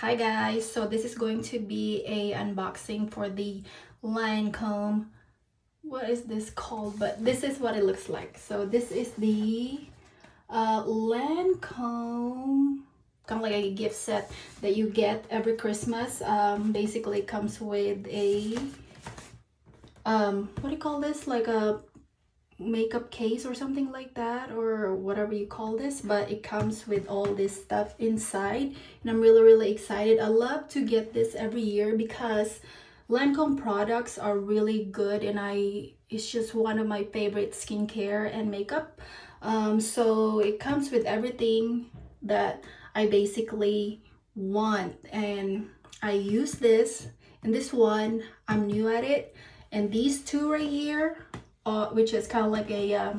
Hi guys, so this is going to be a unboxing for the Lancôme. What is this called? But this is what it looks like. So this is the Lancôme, kind of like a gift set that you get every Christmas. Basically it comes with a what do you call this, like a makeup case or something like that, or whatever you call this, but it comes with all this stuff inside, and I'm really excited. I love to get this every year because Lancome products are really good, and it's just one of my favorite skincare and makeup. So it comes with everything that I basically want, and I use this. And this one, I'm new at it, and these two right here, which is kind of like a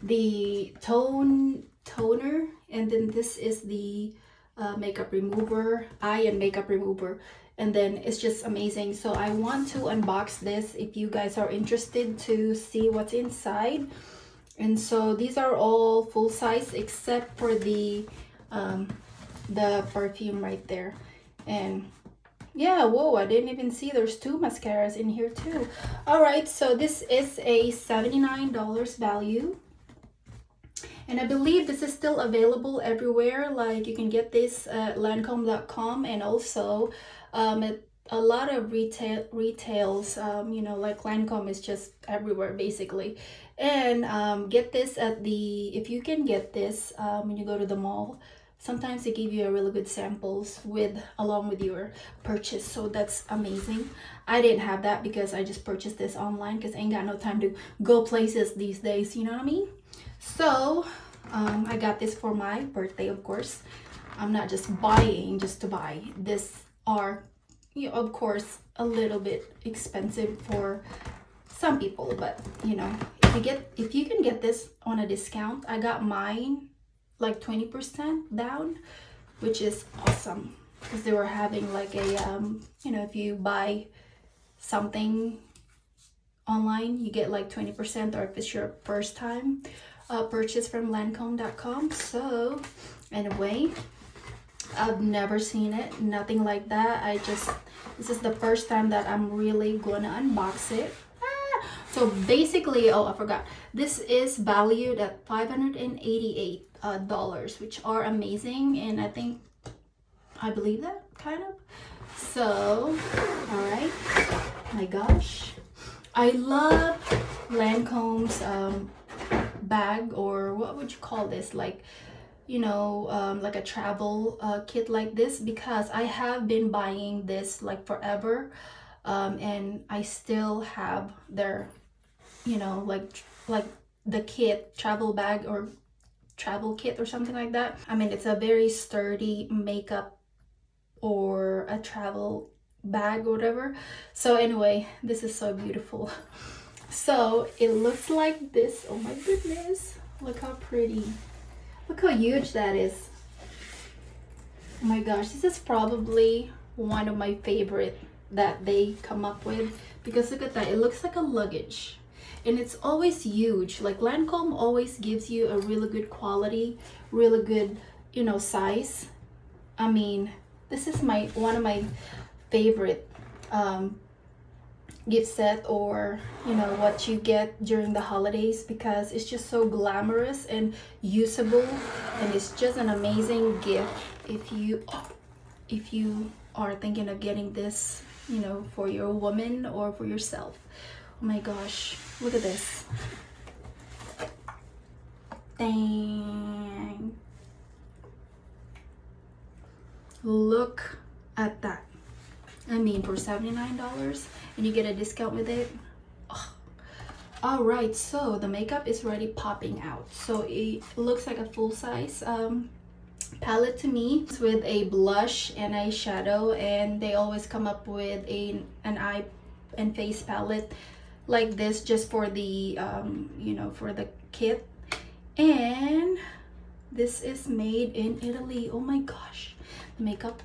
the toner, and then this is the makeup remover, eye and makeup remover, and then it's just amazing. So I want to unbox this if you guys are interested to see what's inside. And so these are all full size except for the perfume right there. And yeah, whoa, I didn't even see there's two mascaras in here too. All right, so this is a $79 value. And I believe this is still available everywhere. Like you can get this at Lancome.com, and also at a lot of retails, you know, like Lancome is just everywhere basically. And get this at if you can get this when you go to the mall. Sometimes they give you a really good samples along with your purchase, so that's amazing. I didn't have that because I just purchased this online because I ain't got no time to go places these days, you know what I mean? So I got this for my birthday, of course. I'm not just buying just to buy. This are, you know, of course, a little bit expensive for some people, but you know, if you can get this on a discount, I got mine like 20% down, which is awesome because they were having like a you know, if you buy something online you get like 20%, or if it's your first time purchase from Lancome.com. So anyway, I've never seen it, nothing like that. This is the first time that I'm really gonna unbox it. So basically, oh, I forgot, this is valued at $588, which are amazing, and I believe that kind of. So all right, my gosh, I love Lancome's bag, or what would you call this, like, you know, like a travel kit like this, because I have been buying this like forever, and I still have their, you know, like the kit, travel bag or travel kit or something like that. I mean, it's a very sturdy makeup or a travel bag or whatever. So anyway, this is so beautiful. So it looks like this. Oh my goodness, look how pretty, look how huge that is. Oh my gosh, this is probably one of my favorite that they come up with, because look at that, it looks like a luggage, and it's always huge. Like Lancome always gives you a really good quality, really good, you know, size. I mean, this is one of my favorite gift set, or you know, what you get during the holidays, because it's just so glamorous and usable, and it's just an amazing gift if you are thinking of getting this, you know, for your woman or for yourself. Oh my gosh, look at this. Dang, look at that. I mean, for $79 and you get a discount with it. Oh. All right, so the makeup is already popping out, so it looks like a full-size palette to me. It's with a blush and eyeshadow, and they always come up with an eye and face palette like this, just for the you know, for the kit. And this is made in Italy. Oh my gosh, the makeup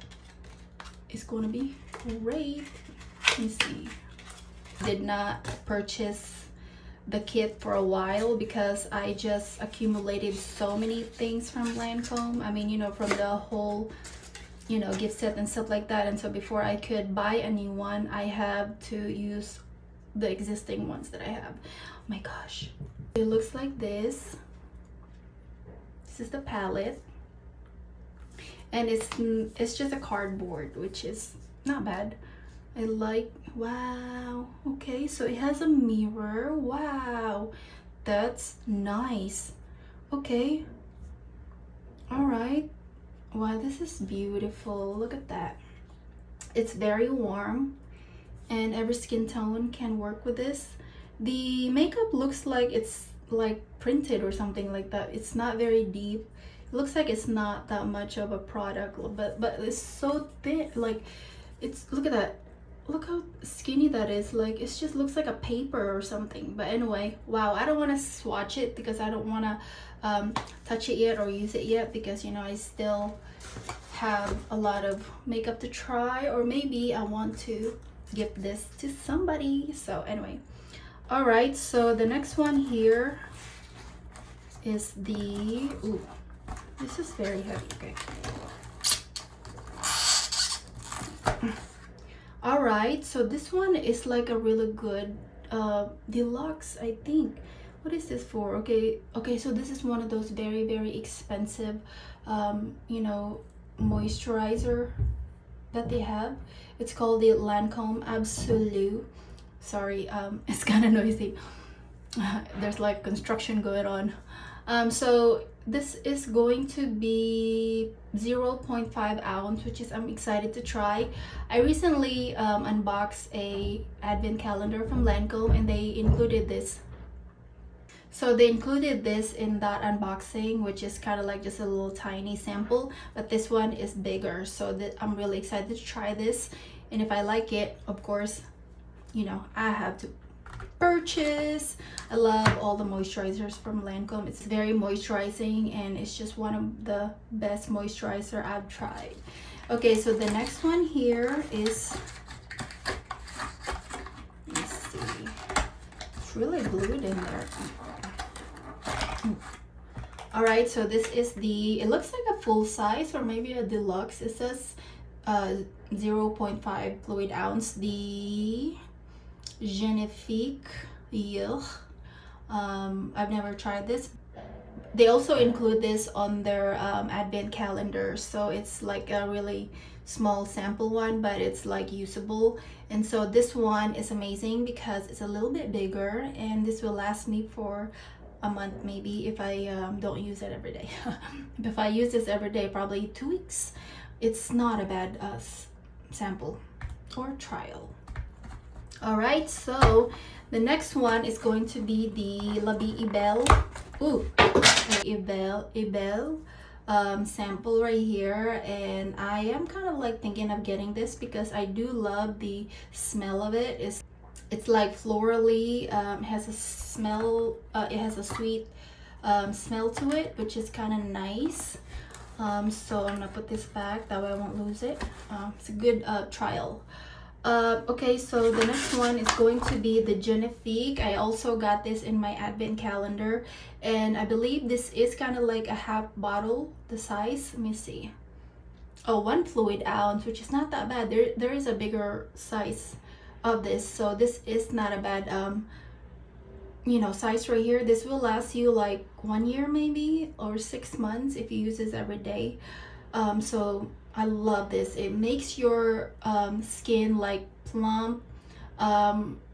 is going to be great. Let me see. Did not purchase the kit for a while because I just accumulated so many things from Lancome. I mean, you know, from the whole you know, gift set and stuff like that. And so before I could buy a new one, I have to use the existing ones that I have. Oh my gosh, it looks like this. This is the palette, and it's just a cardboard, which is not bad. I like, wow, okay, so it has a mirror. Wow, that's nice. Okay, all right. Wow, this is beautiful. Look at that. It's very warm, and every skin tone can work with this. The makeup looks like it's like printed or something like that. It's not very deep. It looks like it's not that much of a product, but it's so thin. Like, it's, look at that. Look how skinny that is. Like, it just looks like a paper or something. But anyway, wow, I don't want to swatch it because I don't want to touch it yet or use it yet, because you know, I still have a lot of makeup to try, or maybe I want to gift this to somebody. So anyway, all right, so the next one here is the, ooh, this is very heavy. Okay. All right, so this one is like a really good deluxe, I think. What is this for? Okay, so this is one of those very, very expensive you know, moisturizer that they have. It's called the Lancôme Absolute. Sorry, it's kind of noisy. There's like construction going on. So this is going to be 0.5 ounce, which is, I'm excited to try. I recently unboxed a advent calendar from Lancôme, and they included this. So they included this in that unboxing, which is kind of like just a little tiny sample, but this one is bigger. So that I'm really excited to try this, and if I like it, of course, you know, I have to purchase. I love all the moisturizers from Lancôme. It's very moisturizing, and it's just one of the best moisturizer I've tried. Okay, so the next one here is, let's see, it's really glued in there. All right, so this is the, it looks like a full size or maybe a deluxe. It says 0.5 fluid ounce, the Genifique. Yuck. I've never tried this. They also include this on their advent calendar, so it's like a really small sample one, but it's like usable. And so this one is amazing because it's a little bit bigger, and this will last me for a month maybe if I don't use it every day. If I use this every day, probably 2 weeks. It's not a bad sample or trial. All right, so the next one is going to be the La Vie est Belle. Ooh, Ebel sample right here, and I am kind of like thinking of getting this because I do love the smell of it. It's like florally, has a smell, it has a sweet smell to it, which is kind of nice. So I'm gonna put this back, that way I won't lose it. It's a good trial. Okay, so the next one is going to be the Genifique. I also got this in my advent calendar, and I believe this is kind of like a half bottle, the size. Let me see. Oh, 1 fluid ounce, which is not that bad. There is a bigger size of this, so this is not a bad you know, size right here. This will last you like 1 year maybe, or 6 months if you use this every day. So I love this. It makes your skin like plump,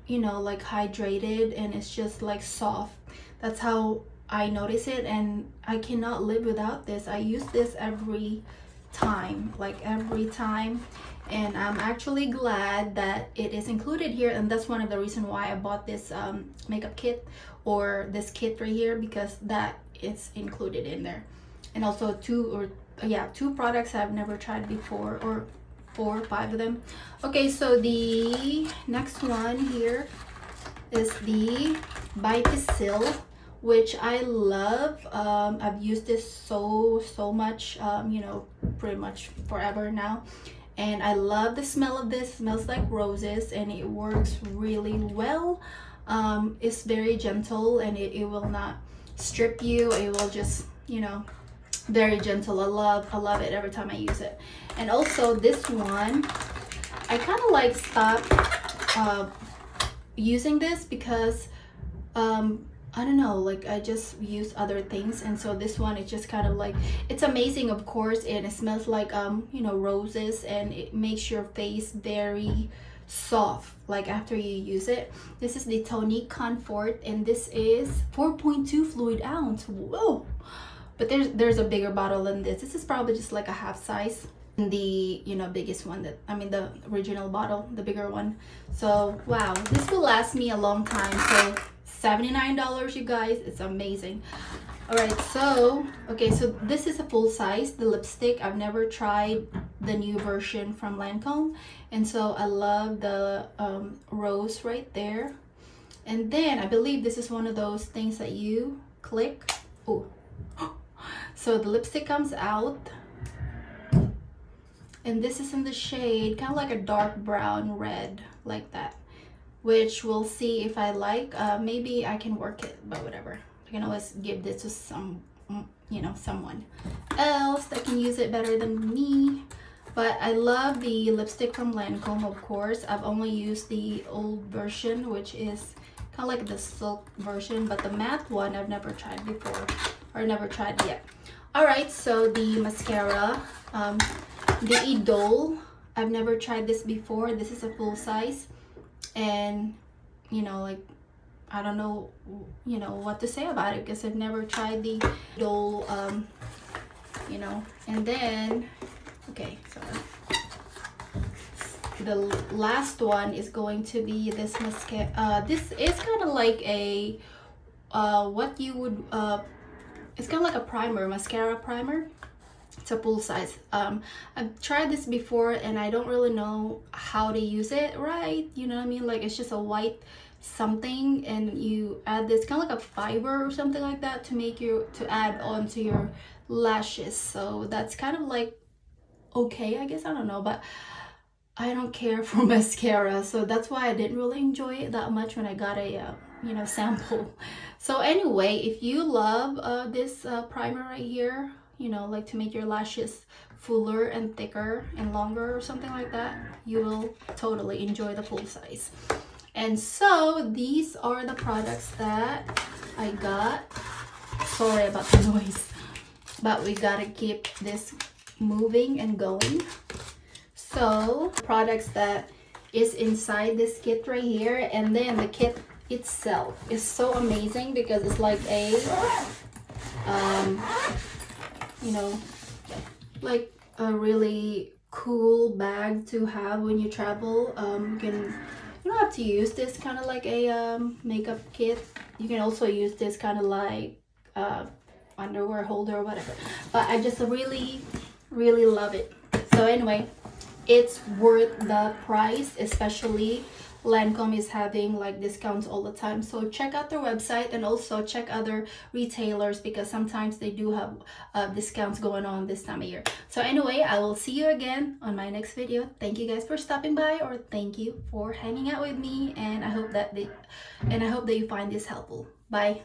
you know, like hydrated, and it's just like soft. That's how I notice it, and I cannot live without this. I use this every time, like every time, and I'm actually glad that it is included here, and that's one of the reasons why I bought this makeup kit, or this kit right here, because that is included in there. And also two products I've never tried before, or 4 or 5 of them. Okay, so the next one here is the Vitasil, which I love. I've used this so much, you know, pretty much forever now, and I love the smell of this. It smells like roses, and it works really well. It's very gentle, and it will not strip you. It will just, you know, very gentle. I love it every time I use it. And also this one, I kind of like stopped using this because I don't know, like I just use other things, and so this one is just kind of like, it's amazing of course, and it smells like you know, roses, and it makes your face very soft like after you use it. This is the Tonique Comfort, and this is 4.2 fluid ounce. Whoa, but there's a bigger bottle than this. This is probably just like a half size, the, you know, biggest one, that I mean the original bottle, the bigger one. So wow, this will last me a long time. So $79, you guys, it's amazing. All right, so okay, so this is a full size, the lipstick. I've never tried the new version from Lancôme, and so I love the rose right there. And then I believe this is one of those things that you click. Oh, so the lipstick comes out, and this is in the shade kind of like a dark brown red, like that, which we'll see if I like. Maybe I can work it, but whatever. I can always give this to some, you know, someone else that can use it better than me. But I love the lipstick from Lancôme, of course. I've only used the old version, which is kind of like the silk version, but the matte one I've never tried before, or never tried yet. All right, so the mascara, the Idol, I've never tried this before. This is a full size, and you know, like I don't know, you know, what to say about it because I've never tried the Idol, you know. And then okay, so the last one is going to be this mascara. This is kind of like a what you would it's kind of like a primer, mascara primer. It's a full size. I've tried this before and I don't really know how to use it right, you know what I mean? Like it's just a white something, and you add this kind of like a fiber or something like that to make you, to add on to your lashes. So that's kind of like okay, I guess, I don't know, but I don't care for mascara, so that's why I didn't really enjoy it that much when I got a you know, sample. So anyway, if you love this primer right here, you know, like to make your lashes fuller and thicker and longer or something like that, you will totally enjoy the full size. And so these are the products that I got. Sorry about the noise, but we gotta keep this moving and going. So products that is inside this kit right here, and then the kit itself is so amazing because it's like a you know, like a really cool bag to have when you travel. You don't have to use this kind of like a makeup kit. You can also use this kind of like underwear holder or whatever, but I just really love it. So anyway, it's worth the price, especially Lancôme is having like discounts all the time. So check out their website and also check other retailers because sometimes they do have discounts going on this time of year. So anyway, I will see you again on my next video. Thank you guys for stopping by, or thank you for hanging out with me, and I hope that you find this helpful. Bye.